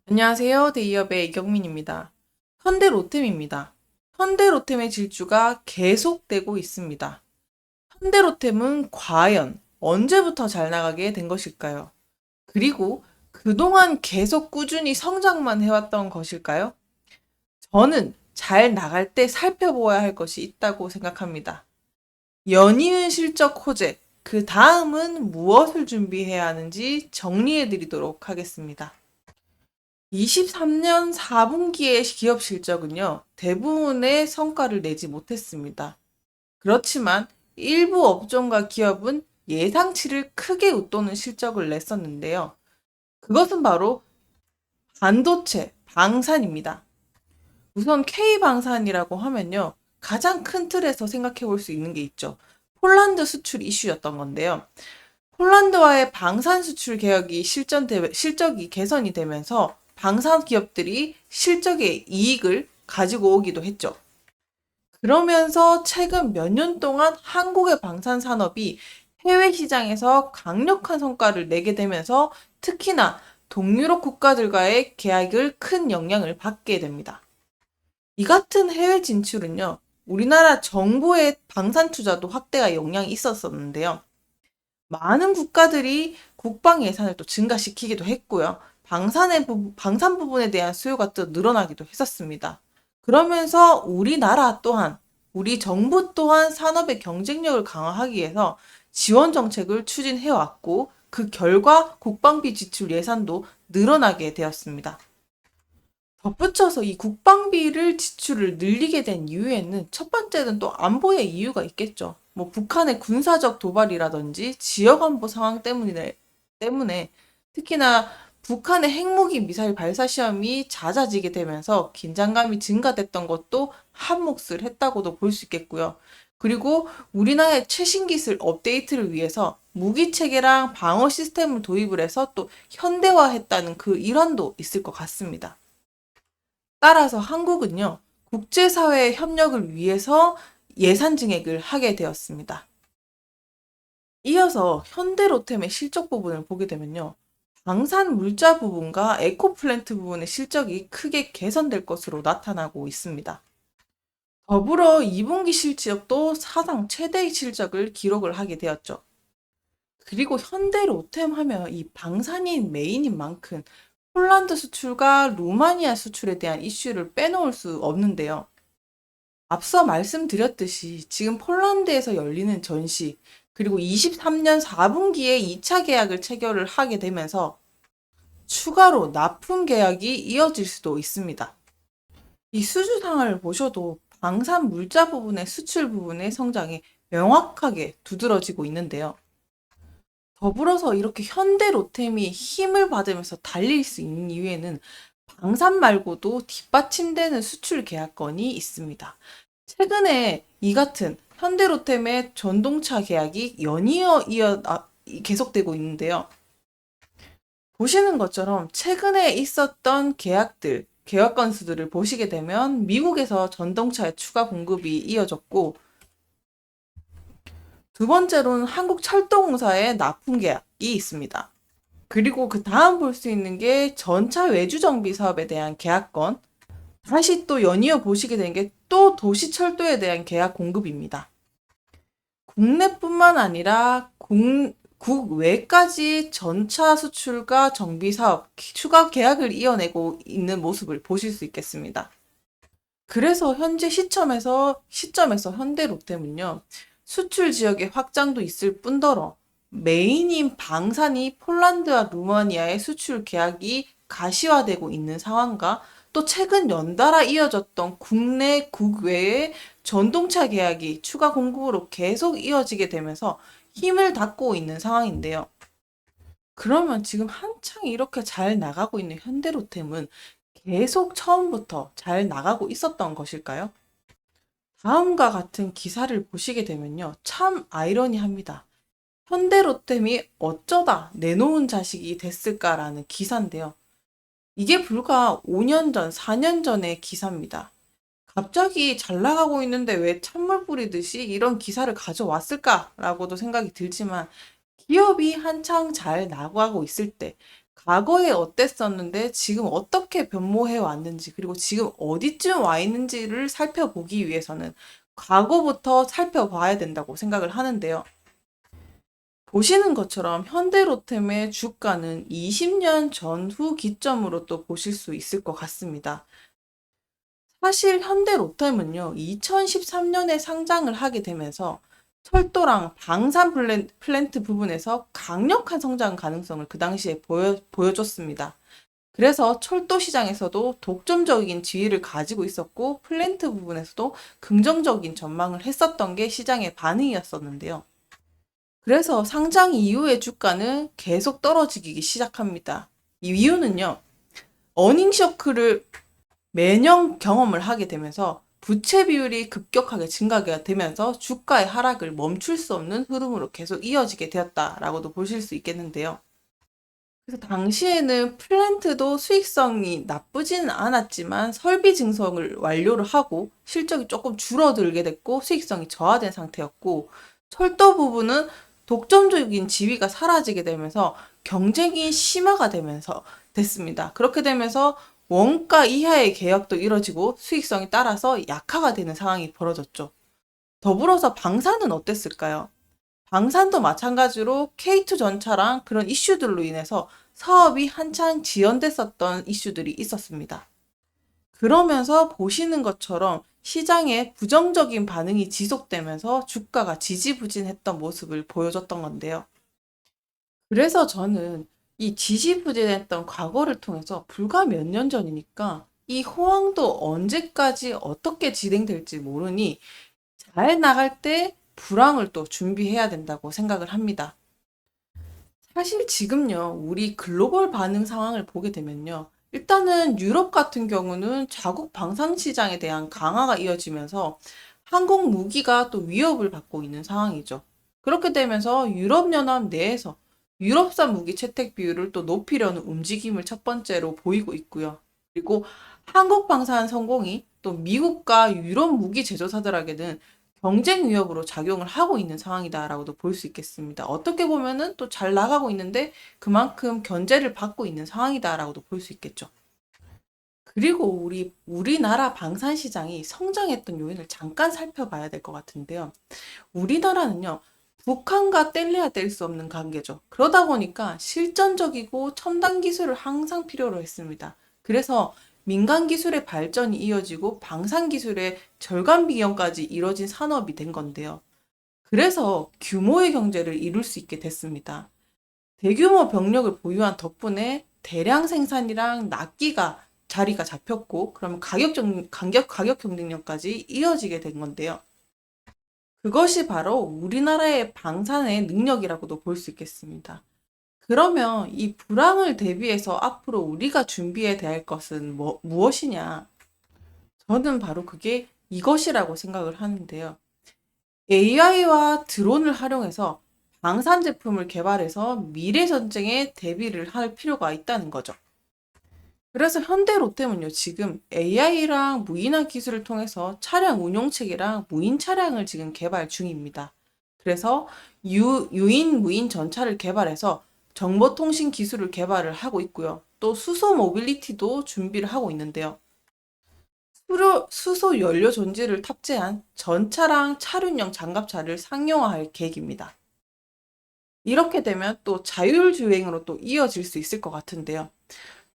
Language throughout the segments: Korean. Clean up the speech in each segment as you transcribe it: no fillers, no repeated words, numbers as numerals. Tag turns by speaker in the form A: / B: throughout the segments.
A: 안녕하세요. 대기업의 이경민입니다. 현대로템입니다. 현대로템의 질주가 계속되고 있습니다. 현대로템은 과연 언제부터 잘 나가게 된 것일까요? 그리고 그동안 계속 꾸준히 성장만 해왔던 것일까요? 저는 잘 나갈 때 살펴보아야 할 것이 있다고 생각합니다. 연이은 실적 호재, 그 다음은 무엇을 준비해야 하는지 정리해 드리도록 하겠습니다. 23년 4분기의 기업 실적은요, 대부분의 성과를 내지 못했습니다. 그렇지만 일부 업종과 기업은 예상치를 크게 웃도는 실적을 냈었는데요. 그것은 바로 반도체, 방산입니다. 우선 K방산이라고 하면요, 가장 큰 틀에서 생각해 볼 수 있는 게 있죠. 폴란드 수출 이슈였던 건데요. 폴란드와의 방산 수출 개혁이 실적이 개선이 되면서 방산 기업들이 실적의 이익을 가지고 오기도 했죠. 그러면서 최근 몇 년 동안 한국의 방산 산업이 해외 시장에서 강력한 성과를 내게 되면서 특히나 동유럽 국가들과의 계약을 큰 영향을 받게 됩니다. 이 같은 해외 진출은요, 우리나라 정부의 방산 투자도 확대가 영향이 있었었는데요. 많은 국가들이 국방 예산을 또 증가시키기도 했고요. 방산 부분에 대한 수요가 또 늘어나기도 했었습니다. 그러면서 우리나라 또한, 우리 정부 또한 산업의 경쟁력을 강화하기 위해서 지원 정책을 추진해 왔고, 그 결과 국방비 지출 예산도 늘어나게 되었습니다. 덧붙여서 이 국방비를 지출을 늘리게 된 이유에는 첫 번째는 또 안보의 이유가 있겠죠. 뭐 북한의 군사적 도발이라든지 지역 안보 상황 때문에 특히나 북한의 핵무기 미사일 발사 시험이 잦아지게 되면서 긴장감이 증가됐던 것도 한 몫을 했다고도 볼 수 있겠고요. 그리고 우리나라의 최신 기술 업데이트를 위해서 무기 체계랑 방어 시스템을 도입을 해서 또 현대화했다는 그 일환도 있을 것 같습니다. 따라서 한국은요, 국제사회의 협력을 위해서 예산 증액을 하게 되었습니다. 이어서 현대로템의 실적 부분을 보게 되면요, 방산 물자 부분과 에코플랜트 부분의 실적이 크게 개선될 것으로 나타나고 있습니다. 더불어 2분기 실적도 사상 최대의 실적을 기록을 하게 되었죠. 그리고 현대로템 하면 이 방산인 메인인 만큼 폴란드 수출과 루마니아 수출에 대한 이슈를 빼놓을 수 없는데요. 앞서 말씀드렸듯이 지금 폴란드에서 열리는 전시, 그리고 23년 4분기에 2차 계약을 체결을 하게 되면서 추가로 납품 계약이 이어질 수도 있습니다. 이 수주상을 보셔도 방산 물자 부분의 수출 부분의 성장이 명확하게 두드러지고 있는데요. 더불어서 이렇게 현대로템이 힘을 받으면서 달릴 수 있는 이유에는 방산 말고도 뒷받침되는 수출 계약건이 있습니다. 최근에 이 같은 현대로템의 전동차 계약이 계속되고 있는데요. 보시는 것처럼 최근에 있었던 계약 건수들을 보시게 되면 미국에서 전동차의 추가 공급이 이어졌고, 두 번째로는 한국철도공사의 납품 계약이 있습니다. 그리고 그 다음 볼 수 있는 게 전차 외주 정비 사업에 대한 계약건, 다시 또 연이어 보시게 된 게 또 도시철도에 대한 계약 공급입니다. 국내뿐만 아니라 국외까지 전차 수출과 정비 사업 추가 계약을 이어내고 있는 모습을 보실 수 있겠습니다. 그래서 현재 시점에서 현대로템은요, 수출 지역의 확장도 있을 뿐더러 메인인 방산이 폴란드와 루마니아의 수출 계약이 가시화되고 있는 상황과 또 최근 연달아 이어졌던 국내 국외의 전동차 계약이 추가 공급으로 계속 이어지게 되면서 힘을 닫고 있는 상황인데요. 그러면 지금 한창 이렇게 잘 나가고 있는 현대로템은 계속 처음부터 잘 나가고 있었던 것일까요? 다음과 같은 기사를 보시게 되면요, 참 아이러니합니다. 현대로템이 어쩌다 내놓은 자식이 됐을까라는 기사인데요. 이게 불과 5년 전, 4년 전의 기사입니다. 갑자기 잘 나가고 있는데 왜 찬물 뿌리듯이 이런 기사를 가져왔을까라고도 생각이 들지만 기업이 한창 잘 나가고 있을 때 과거에 어땠었는데 지금 어떻게 변모해 왔는지 그리고 지금 어디쯤 와 있는지를 살펴보기 위해서는 과거부터 살펴봐야 된다고 생각을 하는데요. 보시는 것처럼 현대로템의 주가는 20년 전후 기점으로 또 보실 수 있을 것 같습니다. 사실 현대로템은요, 2013년에 상장을 하게 되면서 철도랑 방산 플랜트 부분에서 강력한 성장 가능성을 그 당시에 보여줬습니다. 그래서 철도 시장에서도 독점적인 지위를 가지고 있었고, 플랜트 부분에서도 긍정적인 전망을 했었던 게 시장의 반응이었었는데요. 그래서 상장 이후의 주가는 계속 떨어지기 시작합니다. 이 이유는요, 어닝 쇼크를 매년 경험을 하게 되면서 부채 비율이 급격하게 증가가 되면서 주가의 하락을 멈출 수 없는 흐름으로 계속 이어지게 되었다라고도 보실 수 있겠는데요. 그래서 당시에는 플랜트도 수익성이 나쁘지는 않았지만 설비 증설을 완료를 하고 실적이 조금 줄어들게 됐고 수익성이 저하된 상태였고, 철도 부분은 독점적인 지위가 사라지게 되면서 경쟁이 심화가 되면서 됐습니다. 그렇게 되면서 원가 이하의 계약도 이뤄지고 수익성이 따라서 약화가 되는 상황이 벌어졌죠. 더불어서 방산은 어땠을까요? 방산도 마찬가지로 K2 전차랑 그런 이슈들로 인해서 사업이 한창 지연됐었던 이슈들이 있었습니다. 그러면서 보시는 것처럼 시장에 부정적인 반응이 지속되면서 주가가 지지부진했던 모습을 보여줬던 건데요. 그래서 저는 이 지지부진했던 과거를 통해서 불과 몇 년 전이니까 이 호황도 언제까지 어떻게 진행될지 모르니 잘 나갈 때 불황을 또 준비해야 된다고 생각을 합니다. 사실 지금요, 우리 글로벌 반응 상황을 보게 되면요. 일단은 유럽 같은 경우는 자국 방산 시장에 대한 강화가 이어지면서 항공 무기가 또 위협을 받고 있는 상황이죠. 그렇게 되면서 유럽연합 내에서 유럽산 무기 채택 비율을 또 높이려는 움직임을 첫 번째로 보이고 있고요. 그리고 한국 방산 성공이 또 미국과 유럽 무기 제조사들에게는 경쟁 위협으로 작용을 하고 있는 상황이다라고도 볼 수 있겠습니다. 어떻게 보면은 또 잘 나가고 있는데 그만큼 견제를 받고 있는 상황이다라고도 볼 수 있겠죠. 그리고 우리나라 방산 시장이 성장했던 요인을 잠깐 살펴봐야 될 것 같은데요. 우리나라는요, 북한과 뗄래야 뗄 수 없는 관계죠. 그러다 보니까 실전적이고 첨단 기술을 항상 필요로 했습니다. 그래서 민간 기술의 발전이 이어지고 방산 기술의 절감 비용까지 이뤄진 산업이 된 건데요. 그래서 규모의 경제를 이룰 수 있게 됐습니다. 대규모 병력을 보유한 덕분에 대량 생산이랑 납기가 자리가 잡혔고, 그러면 가격 경쟁력까지 이어지게 된 건데요. 그것이 바로 우리나라의 방산의 능력이라고도 볼 수 있겠습니다. 그러면 이 불황을 대비해서 앞으로 우리가 준비해야 될 것은 무엇이냐? 저는 바로 그게 이것이라고 생각을 하는데요. AI와 드론을 활용해서 방산 제품을 개발해서 미래 전쟁에 대비를 할 필요가 있다는 거죠. 그래서 현대 롯데는요, 지금 AI랑 무인화 기술을 통해서 차량 운용체계랑 무인 차량을 지금 개발 중입니다. 그래서 유인 무인 전차를 개발해서 정보통신 기술을 개발을 하고 있고요. 또 수소 모빌리티도 준비를 하고 있는데요. 수소 연료 존지를 탑재한 전차랑 차륜형 장갑차를 상용화할 계획입니다. 이렇게 되면 또 자율주행으로 또 이어질 수 있을 것 같은데요.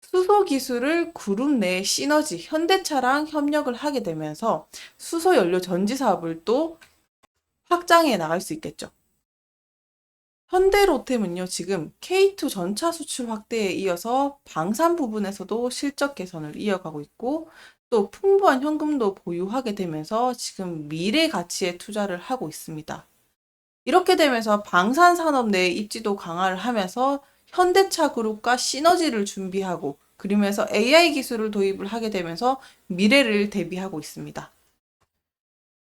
A: 수소 기술을 그룹 내 시너지, 현대차랑 협력을 하게 되면서 수소 연료 전지 사업을 또 확장해 나갈 수 있겠죠. 현대로템은요, 지금 K2 전차 수출 확대에 이어서 방산 부분에서도 실적 개선을 이어가고 있고, 또 풍부한 현금도 보유하게 되면서 지금 미래 가치에 투자를 하고 있습니다. 이렇게 되면서 방산 산업 내 입지도 강화를 하면서 현대차 그룹과 시너지를 준비하고, 그러면서 AI 기술을 도입을 하게 되면서 미래를 대비하고 있습니다.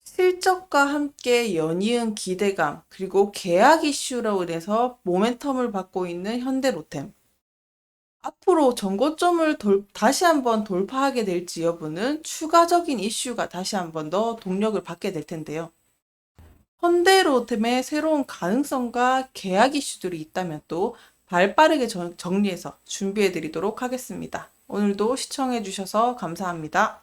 A: 실적과 함께 연이은 기대감, 그리고 계약 이슈로 인해서 모멘텀을 받고 있는 현대로템. 앞으로 전고점을 다시 한번 돌파하게 될지 여부는 추가적인 이슈가 다시 한번 더 동력을 받게 될 텐데요. 현대로템의 새로운 가능성과 계약 이슈들이 있다면 또 발빠르게 정리해서 준비해 드리도록 하겠습니다. 오늘도 시청해 주셔서 감사합니다.